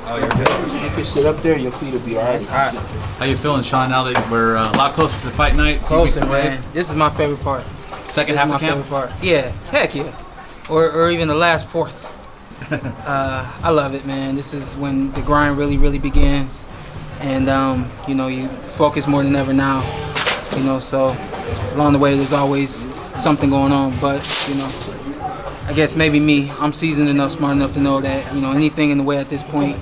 Oh, you're good. You can sit up there. Your feet will be all right. How you feeling, Shawn, now that we're a lot closer to the fight night? Closer, man. This is my favorite part. Second half of camp? Yeah, heck yeah. Or even the last fourth. I love it, man. This is when the grind really, really begins. And, you know, you focus more than ever now. You know, so along the way there's always something going on. But, you know, I guess maybe me, I'm seasoned enough, smart enough to know that, you know, anything in the way at this point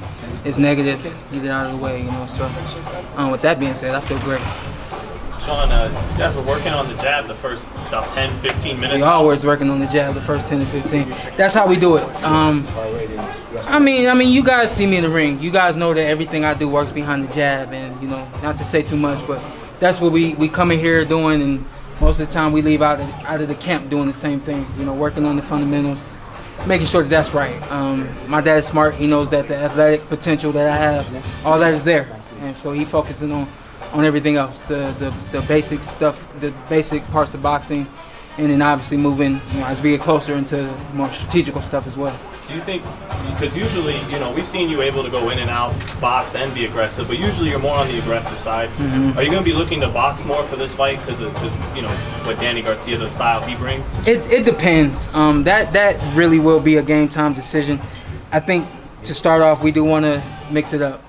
is negative, get it out of the way, you know. So with that being said, I feel great. Shawn, you guys were working on the jab the first about 10, 15 minutes. We always working on the jab the first 10 to 15. That's how we do it. I mean, you guys see me in the ring. You guys know that everything I do works behind the jab, and you know, not to say too much, but that's what we come in here doing, and most of the time we leave out of the camp doing the same thing. You know, working on the fundamentals, making sure that that's right. My dad is smart. He knows that the athletic potential that I have, all that is there, and so he focusing on everything else, the basic stuff, the basic parts of boxing, and then obviously moving, you know, as we get closer into more strategical stuff as well. Do you think, because usually, you know, we've seen you able to go in and out, box and be aggressive, but usually you're more on the aggressive side. Are you going to be looking to box more for this fight because of, you know, what Danny Garcia, the style he brings? It depends. That really will be a game time decision. I think to start off, we do want to mix it up,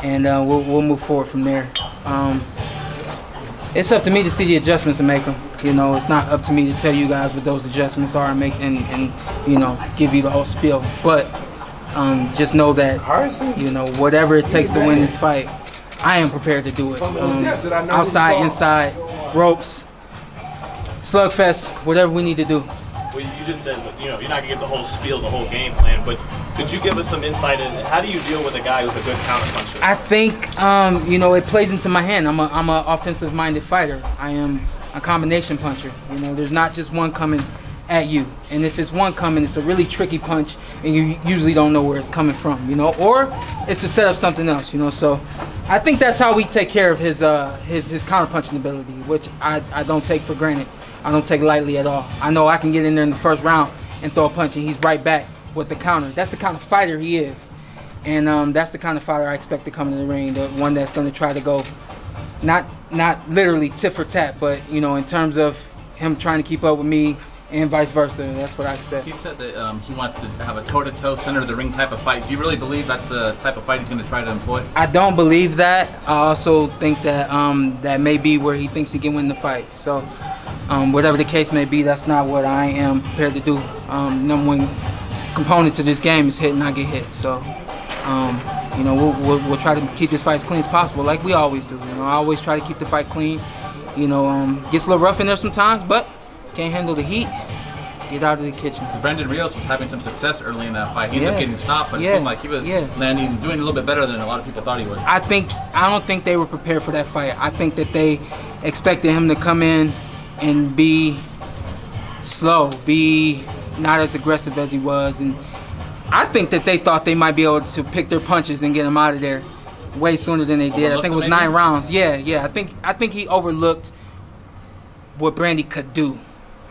and we'll move forward from there. It's up to me to see the adjustments and make them. You know, it's not up to me to tell you guys what those adjustments are and make and you know, give you the whole spiel. But just know that, you know, whatever it takes to win this fight, I am prepared to do it. Outside, inside, ropes, slugfest, whatever we need to do. Well, you just said, you know, you're not going to get the whole spiel, the whole game plan, but could you give us some insight in how do you deal with a guy who's a good counterpuncher? I think, you know, it plays into my hand. I'm a offensive-minded fighter. I am a combination puncher. You know, there's not just one coming at you. And if it's one coming, it's a really tricky punch, and you usually don't know where it's coming from, you know, or it's to set up something else, you know. So I think that's how we take care of his counterpunching ability, which I don't take for granted. I don't take lightly at all. I know I can get in there in the first round and throw a punch, and he's right back with the counter. That's the kind of fighter he is. And that's the kind of fighter I expect to come into the ring, the one that's going to try to go, not literally tit for tat, but, you know, in terms of him trying to keep up with me and vice versa. That's what I expect. He said that he wants to have a toe-to-toe, center-of-the-ring type of fight. Do you really believe that's the type of fight he's going to try to employ? I don't believe that. I also think that that may be where he thinks he can win the fight. So whatever the case may be, that's not what I am prepared to do. Number one component to this game is hit and not get hit. So, you know, we'll try to keep this fight as clean as possible, like we always do. You know, I always try to keep the fight clean. You know, gets a little rough in there sometimes, but can't handle the heat. Get out of the kitchen. Brendan Rios was having some success early in that fight. He ended up getting stopped, but it seemed like he was landing, doing a little bit better than a lot of people thought he would. I don't think they were prepared for that fight. I think that they expected him to come in and be slow, be not as aggressive as he was, and I think that they thought they might be able to pick their punches and get him out of there way sooner than they did. I think it was 9 rounds. Yeah. I think he overlooked what Brandy could do.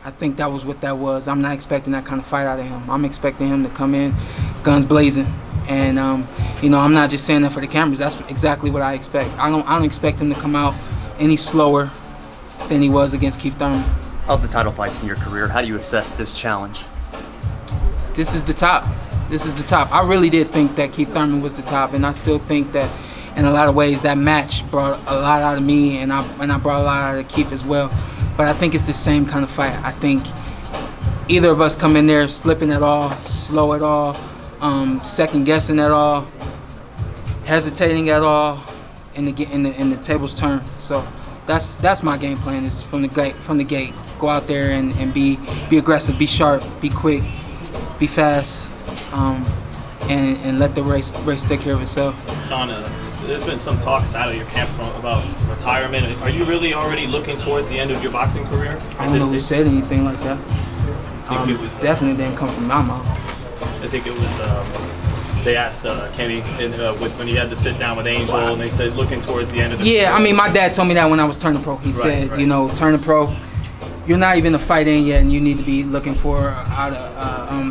I think that was what that was. I'm not expecting that kind of fight out of him. I'm expecting him to come in guns blazing, and you know, I'm not just saying that for the cameras. That's exactly what I expect. I don't expect him to come out any slower than he was against Keith Thurman. Of the title fights in your career, how do you assess this challenge? This is the top. This is the top. I really did think that Keith Thurman was the top, and I still think that in a lot of ways that match brought a lot out of me, and I brought a lot out of Keith as well. But I think it's the same kind of fight. I think either of us come in there slipping at all, slow at all, second guessing at all, hesitating at all, and the tables turn. So that's my game plan, is from the gate. Go out there and be aggressive, be sharp, be quick, be fast, and let the race take care of itself. Shawn, there's been some talks out of your camp about retirement. Are you really already looking towards the end of your boxing career? I don't know who said anything like that. It was, definitely didn't come from my mouth. I think it was, they asked Kenny when he had to sit down with Angel, and they said looking towards the end of the career. I mean, my dad told me that when I was turning pro. He said, you know, turning pro, you're not even a fight in yet, and you need to be looking for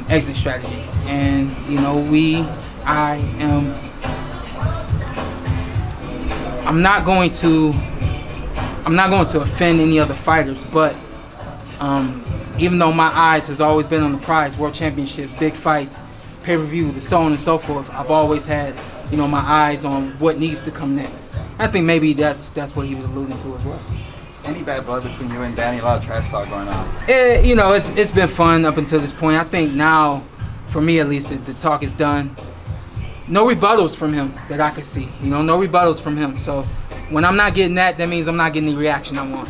exit strategy. And, you know, I am I'm not going to offend any other fighters, but even though my eyes has always been on the prize, world championships, big fights, pay-per-view, so on and so forth, I've always had, my eyes on what needs to come next. I think maybe that's what he was alluding to as well. Any bad blood between you and Danny? A lot of trash talk going on. It's been fun up until this point. I think now, for me at least, the talk is done. No rebuttals from him that I could see. No rebuttals from him. So when I'm not getting that means I'm not getting the reaction I want.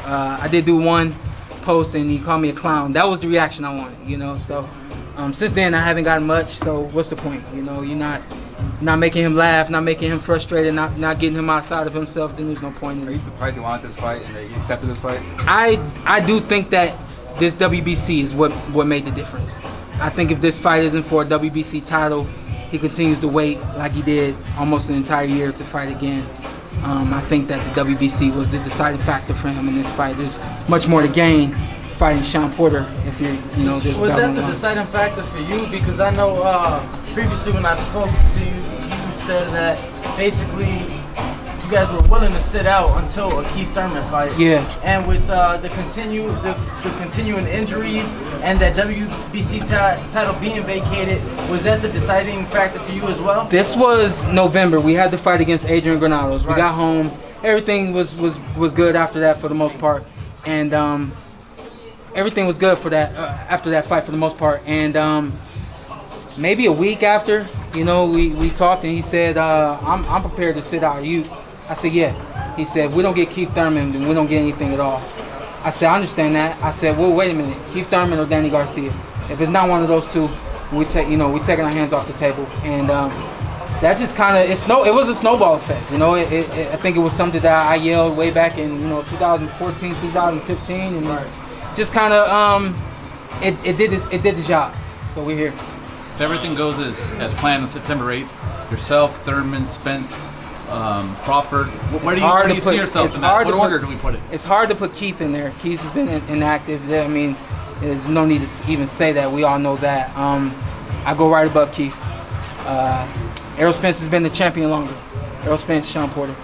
I did do one post and he called me a clown. That was the reaction I wanted. So since then I haven't gotten much. So what's the point? You're not making him laugh, not making him frustrated, not getting him outside of himself. Then there's no point in it. Are you surprised he wanted this fight and that he accepted this fight? I do think that this WBC is what made the difference. I think if this fight isn't for a WBC title, he continues to wait like he did almost an entire year to fight again. I think that the WBC was the deciding factor for him in this fight. There's much more to gain fighting Shawn Porter if there's Was that the deciding factor for you? Because I know previously when I spoke to you, you said that basically you guys were willing to sit out until a Keith Thurman fight. Yeah. And with the continuing injuries and that WBC title being vacated, was that the deciding factor for you as well? This was November. We had the fight against Adrian Granados. We got home. Everything was good after that for the most part, and everything was good for that after that fight for the most part. And maybe a week after, we talked, and he said, "I'm prepared to sit out." I said, "Yeah." He said, "We don't get Keith Thurman, then we don't get anything at all." I said, "I understand that." I said, "Well, wait a minute, Keith Thurman or Danny Garcia? If it's not one of those two, we taking our hands off the table." And that just kind of it was a snowball effect. I think it was something that I yelled way back in 2014, 2015, and just kind of it did the job. So we're here. If everything goes as planned on September 8th, yourself, Thurman, Spence, Crawford, where do you see yourself in that? What order do we put it? It's hard to put Keith in there. Keith has been inactive. I mean, there's no need to even say that. We all know that. I go right above Keith. Errol Spence has been the champion longer. Errol Spence, Shawn Porter,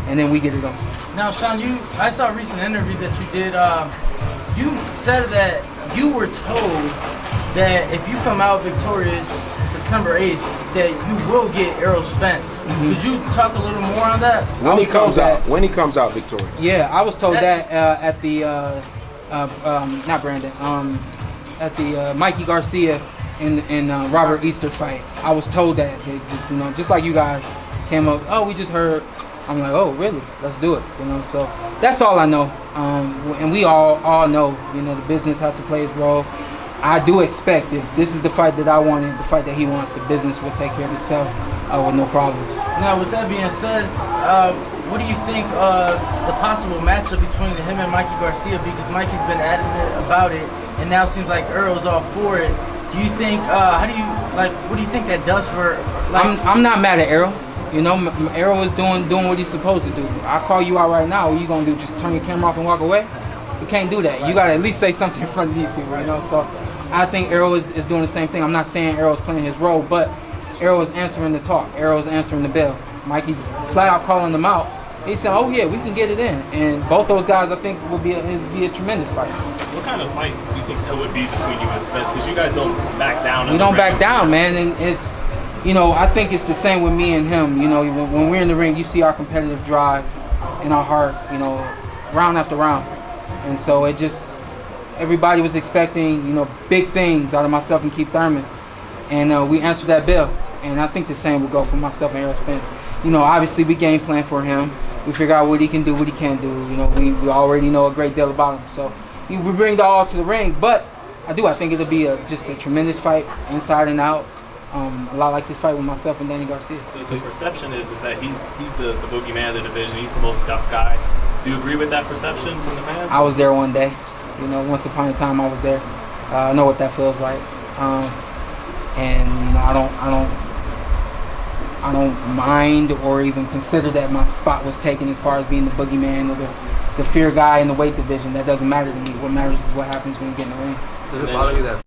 and then we get it on. Now, Shawn, I saw a recent interview that you did. You said that you were told that if you come out victorious September 8th, that you will get Errol Spence. Could you talk a little more on that? When he comes out victorious. Yeah, I was told that at the not Brandon, at the Mikey Garcia and Robert Easter fight. I was told that they just like you guys came up. Oh, we just heard. I'm like, oh, really? Let's do it. So that's all I know. And we all know. The business has to play its role. I do expect if this is the fight that I wanted, the fight that he wants, the business will take care of itself with no problems. Now, with that being said, what do you think the possible matchup between him and Mikey Garcia? Because Mikey's been adamant about it, and now it seems like Earl's all for it. Do you think? What do you think that does for? I'm not mad at Errol. Errol is doing what he's supposed to do. I call you out right now. What are you gonna do? Just turn your camera off and walk away? You can't do that. You gotta at least say something in front of these people, So I think Errol is doing the same thing. I'm not saying Errol's playing his role, but Errol is answering the talk. Errol is answering the bell. Mikey's flat out calling them out. He said, "Oh yeah, we can get it in." And both those guys, I think, would be a tremendous fight. What kind of fight do you think that would be between you and Spence? Because you guys don't back down. We don't back down, man, and it's. I think it's the same with me and him. When we're in the ring, you see our competitive drive in our heart, round after round. And so everybody was expecting, big things out of myself and Keith Thurman. And we answered that bell. And I think the same will go for myself and Errol Spence. Obviously we game plan for him. We figure out what he can do, what he can't do. We already know a great deal about him. So we bring it all to the ring. But I think it'll be just a tremendous fight, inside and out. A lot like this fight with myself and Danny Garcia. The perception is that he's the boogeyman of the division. He's the most tough guy. Do you agree with that perception from the fans? I was there one day. Once upon a time I was there. I know what that feels like. And I don't mind or even consider that my spot was taken as far as being the boogeyman or the fear guy in the weight division. That doesn't matter to me. What matters is what happens when you get in the ring. Does it bother you that